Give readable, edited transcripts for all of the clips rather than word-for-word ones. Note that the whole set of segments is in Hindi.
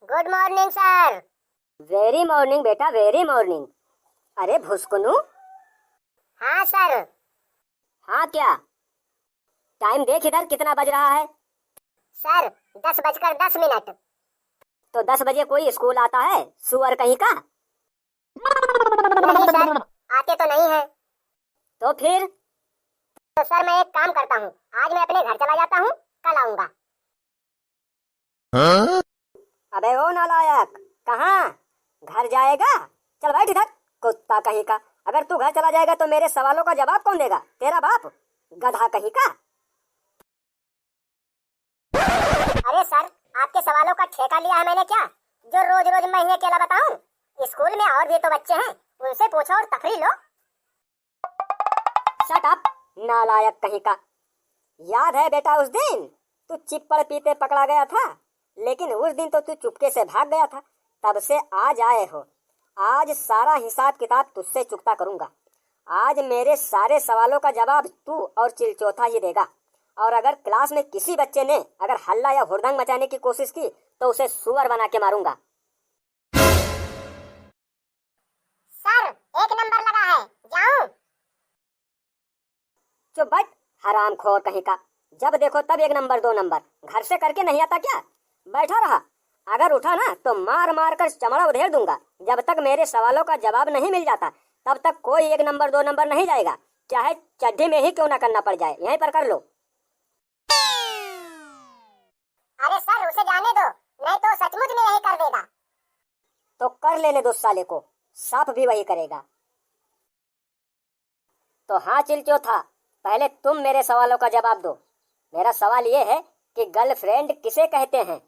Good morning sir. Very morning बेटा, वेरी मॉर्निंग। अरे भुसकुनु। हाँ सर। हाँ क्या? टाइम देख इधर, कितना बज रहा है? सर 10:10 तो 10 बजे कोई स्कूल आता है, सुअर कहीं का? नहीं सर, आते तो नहीं है। तो फिर? तो सर मैं एक काम करता हूँ, आज मैं अपने घर चला जाता हूँ, कल आऊंगा। अबे ओ नालायक, कहाँ घर जाएगा? चल बैठ इधर, कुत्ता कहीं का। अगर तू घर चला जाएगा तो मेरे सवालों का जवाब कौन देगा? तेरा बाप, गधा कहीं का। अरे सर, आपके सवालों का ठेका लिया है मैंने क्या, जो रोज रोज मैं ही अकेला बताऊं? स्कूल में और भी तो बच्चे हैं, उनसे पूछो और तफरी लो। शट अप नालायक कहीं का। याद है बेटा उस दिन तू चिप्पड़ पीते पकड़ा गया था, लेकिन उस दिन तो तू चुपके से भाग गया था। तब से आज आए हो, आज सारा हिसाब किताब तुझसे चुकता करूंगा। आज मेरे सारे सवालों का जवाब तू और चिलचोथा ही देगा। और अगर क्लास में किसी बच्चे ने अगर हल्ला या हुड़दंग मचाने की कोशिश की तो उसे सुअर बना के मारूंगा। सर 1 नंबर लगा है, जाऊं? चुप बैठ हरामखोर कहीं का। जब देखो तब 1 नंबर 2 नंबर, घर से करके नहीं आता क्या? बैठा रहा, अगर उठा ना तो मार मार कर चमड़ा उधेड़ दूंगा। जब तक मेरे सवालों का जवाब नहीं मिल जाता तब तक कोई 1 नंबर 2 नंबर नहीं जाएगा, चाहे चड्ढी में ही क्यों ना करना पड़ जाए। यहीं पर कर लो। अरे सर उसे जाने दो, नहीं तो सचमुच में यही कर देगा। तो कर लेने दो साले को, सांप भी वही करेगा। तो हाँ चिलचोथा, पहले तुम मेरे सवालों का जवाब दो। मेरा सवाल ये है कि गर्लफ्रेंड किसे कहते हैं?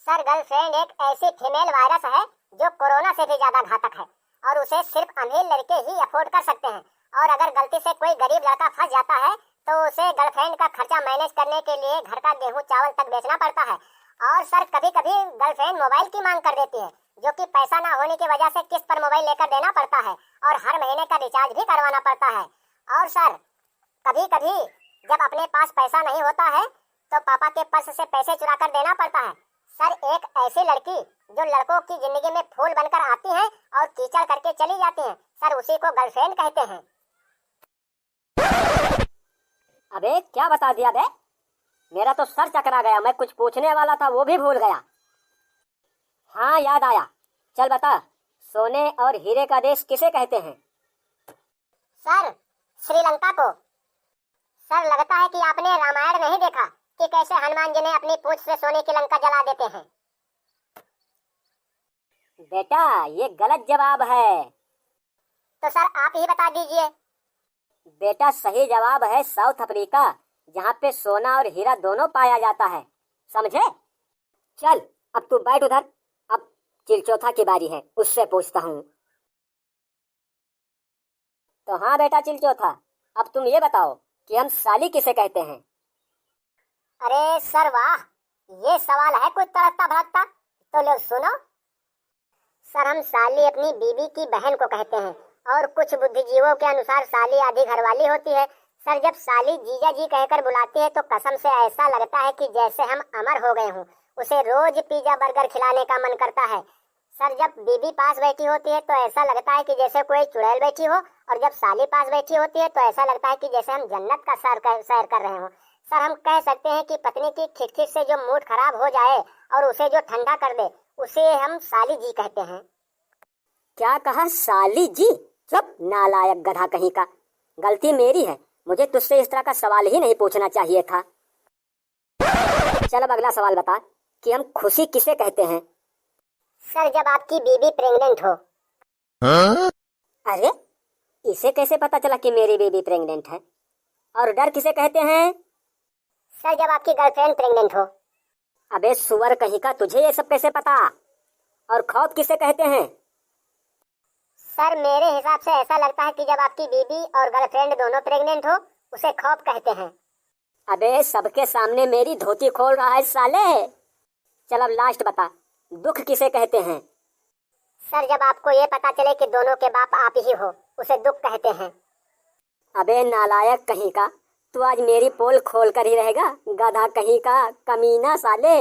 सर गर्लफ्रेंड एक ऐसी फीमेल वायरस है जो कोरोना से भी ज्यादा घातक है और उसे सिर्फ अमीर लड़के ही अफोर्ड कर सकते हैं। और अगर गलती से कोई गरीब लड़का फंस जाता है तो उसे गर्लफ्रेंड का खर्चा मैनेज करने के लिए घर का गेहूं चावल तक बेचना पड़ता है। और सर कभी कभी गर्लफ्रेंड मोबाइल की मांग कर देती है, जो कि पैसा ना होने की वजह से किस्त पर मोबाइल लेकर देना पड़ता है और हर महीने का रिचार्ज भी करवाना पड़ता है। और सर कभी कभी जब अपने पास पैसा नहीं होता है तो पापा के पर्स से पैसे चुरा कर देना पड़ता है। सर एक ऐसी लड़की जो लड़कों की जिंदगी में फूल बनकर आती है और कीचड़ करके चली जाती है, सर उसी को गर्लफ्रेंड कहते हैं। अबे क्या बता दिया बे? मेरा तो सर चकरा गया, मैं कुछ पूछने वाला था वो भी भूल गया। हाँ याद आया, चल बता, सोने और हीरे का देश किसे कहते हैं? सर श्रीलंका को। सर लगता है कि आपने रामायण नहीं देखा कि कैसे हनुमान जी ने अपनी पूंछ से सोने की लंका जला देते हैं। बेटा ये गलत जवाब है। तो सर आप ही बता दीजिए। बेटा सही जवाब है साउथ अफ्रीका, जहाँ पे सोना और हीरा दोनों पाया जाता है, समझे? चल अब तू बैठ उधर, अब चिलचोथा की बारी है, उससे पूछता हूँ। तो हाँ बेटा चिलचोथा, अब तुम ये बताओ कि हम साली किसे कहते हैं? अरे सर वाह, ये सवाल है कुछ तड़कता भड़कता, तो लो सुनो। सर हम साली अपनी बीवी की बहन को कहते हैं और कुछ बुद्धिजीवों के अनुसार साली आधी घरवाली होती है। सर जब साली जीजा जी कहकर बुलाती है तो कसम से ऐसा लगता है कि जैसे हम अमर हो गए हों। उसे रोज पिज्जा बर्गर खिलाने का मन करता है। सर जब बीबी पास बैठी होती है तो ऐसा लगता है कि जैसे कोई चुड़ैल बैठी हो, और जब साली पास बैठी होती है तो ऐसा लगता है कि जैसे हम जन्नत का सैर कर रहे हों। सर हम कह सकते हैं कि पत्नी की खिटखिट से जो मूड खराब हो जाए और उसे जो ठंडा कर दे, उसे हम साली जी कहते हैं। क्या कहा? साली जी? चुप नालायक गधा कहीं का। गलती मेरी है, मुझे तुझसे इस तरह का सवाल ही नहीं पूछना चाहिए था। चल अब अगला सवाल बता कि हम खुशी किसे कहते हैं? सर जब आपकी बीबी प्रेग्नेंट हो। अरे इसे कैसे पता चला कि मेरी बेबी प्रेग्नेंट है? और डर किसे कहते हैं? सर जब आपकी गर्लफ्रेंड प्रेग्नेंट हो। अबे सुअर कहीं का, तुझे ये सब कैसे पता? और खौफ किसे कहते हैं? सर मेरे हिसाब से ऐसा लगता है कि जब आपकी बीबी और गर्लफ्रेंड दोनों प्रेग्नेंट हो, उसे खौफ कहते हैं। अबे सबके सामने मेरी धोती खोल रहा है साले। चल अब लास्ट बता, दुख किसे कहते हैं? सर जब आपको ये पता चले कि दोनों के बाप आप ही हो, उसे दुख कहते हैं। अबे नालायक कहीं का, तू आज मेरी पोल खोल कर ही रहेगा, गधा कहीं का, कमीना साले।